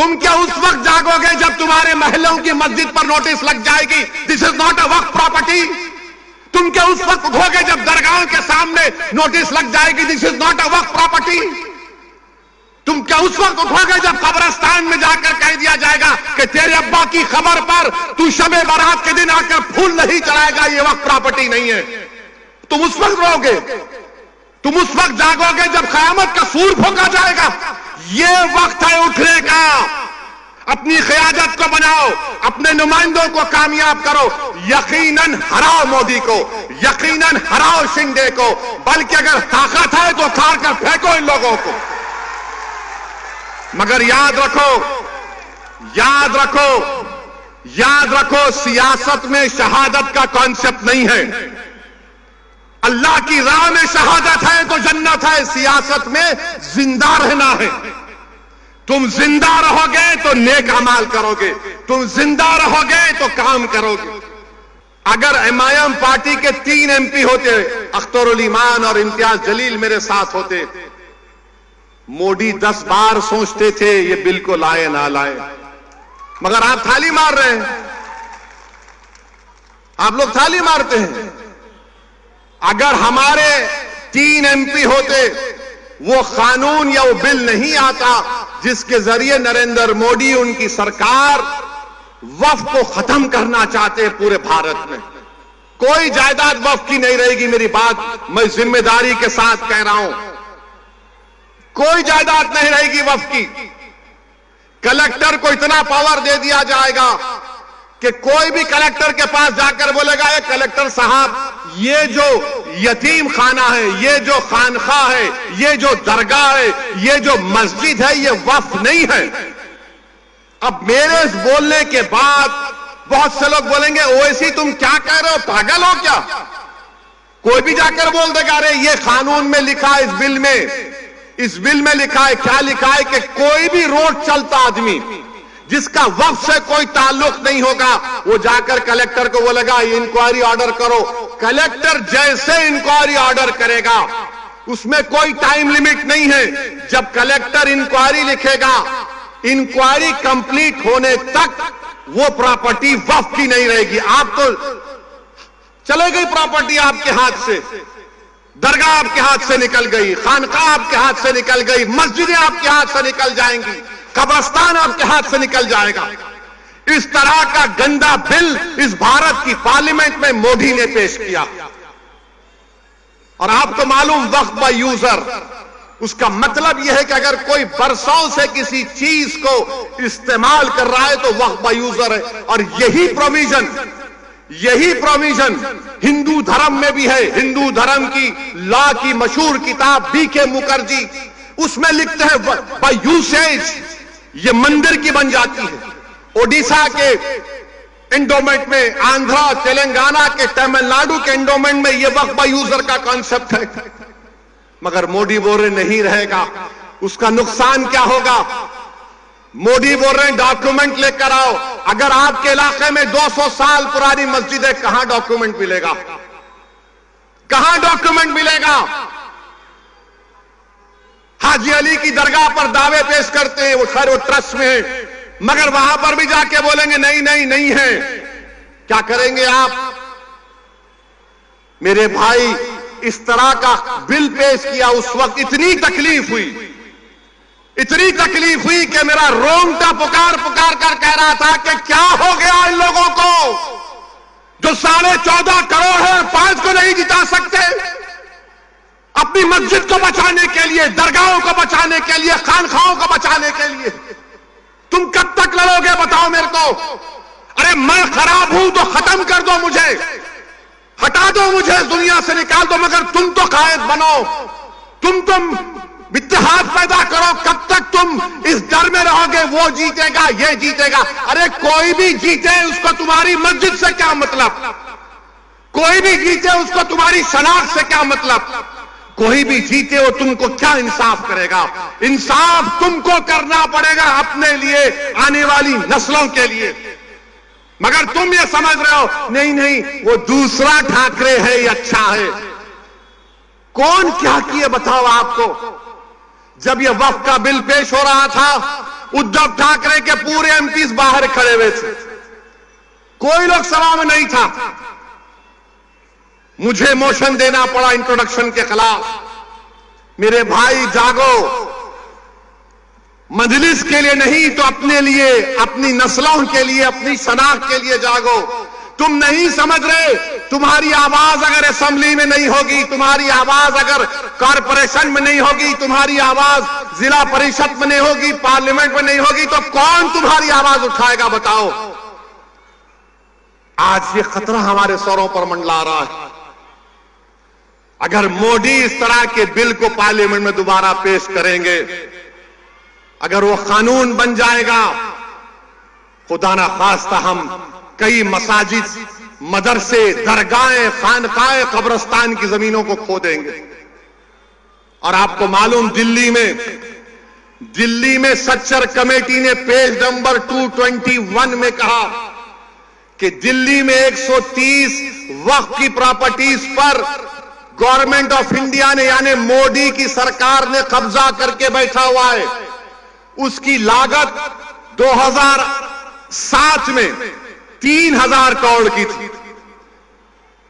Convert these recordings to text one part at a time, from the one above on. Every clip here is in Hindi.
तुम क्या उस वक्त जागोगे जब तुम्हारे महलों की मस्जिद पर नोटिस लग जाएगी, this is not a Waqf property? तुम क्या उस वक्त उठोगे जब दरगाहों के सामने नोटिस लग जाएगी, this is not a Waqf property? तुम क्या उस वक्त उठोगे जब कब्रिस्तान में जाकर कह दिया जाएगा कि तेरे अब्बा की खबर पर तू शबे बारात के दिन आकर फूल नहीं चढ़ाएगा, ये वक्फ प्रॉपर्टी नहीं है? तुम उस वक्त रोगे, तुम उस वक्त जागोगे जब क़यामत का सूर फूंका जाएगा। ये वक्त है उठने का। अपनी क़यादत को बनाओ, अपने नुमाइंदों को कामयाब करो। यकीनन हराओ मोदी को, यकीनन हराओ शिंदे को, बल्कि अगर ताकत है तो उखाड़ कर फेंको इन लोगों को। मगर याद रखो, याद रखो, याद रखो, सियासत में शहादत का कॉन्सेप्ट नहीं है। अल्लाह की राह में शहादत है तो जन्नत है, सियासत में जिंदा रहना है। तुम जिंदा रहोगे तो नेक अमाल करोगे, तुम जिंदा रहोगे तो काम करोगे। अगर एमआईएम पार्टी के 3 एमपी होते, अख्तरुल ईमान और इम्तियाज जलील मेरे साथ होते, मोदी 10 बार सोचते थे ये बिल को लाए ना लाए, मगर आप थाली मार रहे हैं, आप लोग थाली मारते हैं। अगर हमारे 3 एमपी होते, वो कानून या वो बिल नहीं आता जिसके जरिए नरेंद्र मोदी उनकी सरकार वक्फ को खत्म करना चाहते हैं पूरे भारत में। कोई जायदाद वक्फ की नहीं रहेगी, मेरी बात मैं जिम्मेदारी के साथ कह रहा हूं। कोई जायदाद नहीं रहेगी वक्फ की। कलेक्टर को इतना पावर दे दिया जाएगा कि कोई भी कलेक्टर के पास जाकर बोलेगा, ये कलेक्टर साहब, ये जो यतीम खाना है, ये जो खानखा है, ये जो दरगाह है, ये जो मस्जिद है, ये वक्फ नहीं है। अब मेरे इस बोलने के बाद बहुत से लोग बोलेंगे, ओवैसी तुम क्या कह रहे हो, पागल हो क्या? कोई भी जाकर बोल देगा, अरे ये कानून में लिखा है, इस बिल में लिखा है। क्या लिखा है कि कोई भी रोड चलता आदमी जिसका वक्फ से कोई ताल्लुक नहीं होगा, वो जाकर कलेक्टर को बोलेगा इंक्वायरी ऑर्डर करो। कलेक्टर जैसे इंक्वायरी ऑर्डर करेगा, उसमें कोई टाइम लिमिट नहीं है। जब कलेक्टर इंक्वायरी लिखेगा, इंक्वायरी कंप्लीट होने तक वो प्रॉपर्टी वक्फ की नहीं रहेगी। आप तो चले गई प्रॉपर्टी आपके हाथ से, दरगाह आपके हाथ से निकल गई, खानका आपके हाथ से निकल गई, मस्जिदें आपके हाथ से निकल जाएंगी, कब्रिस्तान आपके हाथ से निकल जाएगा। इस तरह का गंदा बिल इस भारत की पार्लियामेंट में मोदी ने पेश किया। और आपको मालूम, वक्फ बाय यूजर, उसका मतलब यह है कि अगर कोई बरसों से किसी चीज को इस्तेमाल कर रहा है तो वक्फ बाय यूजर है। और यही प्रोविजन हिंदू धर्म में भी है। हिंदू धर्म की लॉ की मशहूर किताब बीके मुखर्जी, उसमें लिखते हैं बाय यूसेज ये मंदिर की बन जाती है। ओडिशा के एंडोमेंट में, आंध्रा, तेलंगाना के, तमिलनाडु के एंडोमेंट में ये वक्फ बाय यूजर का कॉन्सेप्ट है। मगर मोदी बोल रहे नहीं रहेगा। उसका नुकसान क्या होगा? मोदी बोल रहे हैं डॉक्यूमेंट लेकर आओ। अगर आपके इलाके में 200 साल पुरानी मस्जिद है, कहां डॉक्यूमेंट मिलेगा? कहां डॉक्यूमेंट मिलेगा? हाजी अली की दरगाह पर दावे पेश करते हैं, वो खैर वो ट्रस्ट में है, मगर वहां पर भी जाके बोलेंगे नहीं नहीं नहीं है। क्या करेंगे आप? मेरे भाई, इस तरह का बिल पेश किया, उस वक्त इतनी तकलीफ हुई कि मेरा रोंगटा पुकार पुकार कर कह रहा था कि क्या हो गया इन लोगों को जो 14.5 करोड़ है, 5 को नहीं जिता सकते। अपनी मस्जिद को बचाने के लिए, दरगाहों को बचाने के लिए, खानखाओं को बचाने के लिए तुम कब तक लड़ोगे बताओ मेरे को? अरे मैं खराब हूं तो खत्म कर दो मुझे, हटा दो मुझे, दुनिया से निकाल दो, मगर तुम तो कायद बनो, तुम इत्तेहाद पैदा करो। कब तक तुम इस डर में रहोगे वो जीतेगा, ये जीतेगा? अरे कोई भी जीते उसको तुम्हारी मस्जिद से क्या मतलब? कोई भी जीते उसको तुम्हारी शनाख्त से क्या मतलब? कोई भी जीते वो तुमको क्या इंसाफ करेगा? इंसाफ तुमको करना पड़ेगा अपने लिए, आने वाली नस्लों के लिए। मगर तुम ये समझ रहे हो नहीं नहीं वो दूसरा ठाकरे है, ये अच्छा है। कौन क्या किए बताओ आपको? जब ये वक्फ का बिल पेश हो रहा था, उद्धव ठाकरे के पूरे एमपीज बाहर खड़े हुए थे, कोई लोग सभा में नहीं था। मुझे मोशन देना पड़ा इंट्रोडक्शन के खिलाफ। मेरे भाई जागो, मजलिस के लिए नहीं तो अपने लिए, अपनी नस्लों के लिए, अपनी शनाख्त के लिए जागो। तुम नहीं समझ रहे, तुम्हारी आवाज अगर असेंबली में नहीं होगी, तुम्हारी आवाज अगर कॉरपोरेशन में नहीं होगी, तुम्हारी आवाज जिला परिषद में नहीं होगी, पार्लियामेंट में नहीं होगी, तो कौन तुम्हारी आवाज उठाएगा बताओ। आज ये खतरा हमारे सरों पर मंडला रहा है। अगर मोदी इस तरह के बिल को पार्लियामेंट में दोबारा पेश करेंगे, अगर वो कानून बन जाएगा, खुदा ना खास्ता हम कई मसाजिद, मदरसे, दरगाहें, खानकाएं, कब्रिस्तान की जमीनों को खो देंगे। और आपको मालूम, दिल्ली में सच्चर कमेटी ने पेज नंबर 221 में कहा कि दिल्ली में 130 वक्फ की प्रॉपर्टीज पर गवर्नमेंट ऑफ इंडिया ने, यानी मोदी की सरकार ने कब्जा करके बैठा हुआ है। उसकी लागत 2007 में 3000 करोड़ की थी।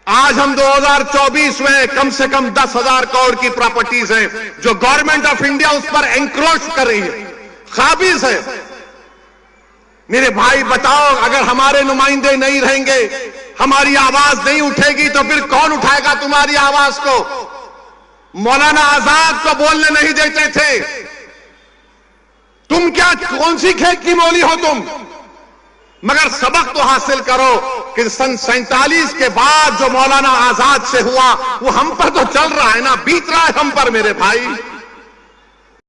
आज हम 2024 में कम से कम 10,000 करोड़ की प्रॉपर्टीज हैं जो गवर्नमेंट ऑफ इंडिया उस पर एंक्रोच कर रही है, काबिज है। मेरे भाई बताओ, अगर हमारे नुमाइंदे नहीं रहेंगे, हमारी आवाज नहीं उठेगी, तो फिर कौन उठाएगा तुम्हारी आवाज को? मौलाना आजाद को बोलने नहीं देते थे। तुम क्या, कौन सी खेत की मोली हो तुम? मगर सबक तो हासिल करो कि सन 47 के बाद जो मौलाना आजाद से हुआ वो हम पर तो चल रहा है ना, बीत रहा है हम पर मेरे भाई।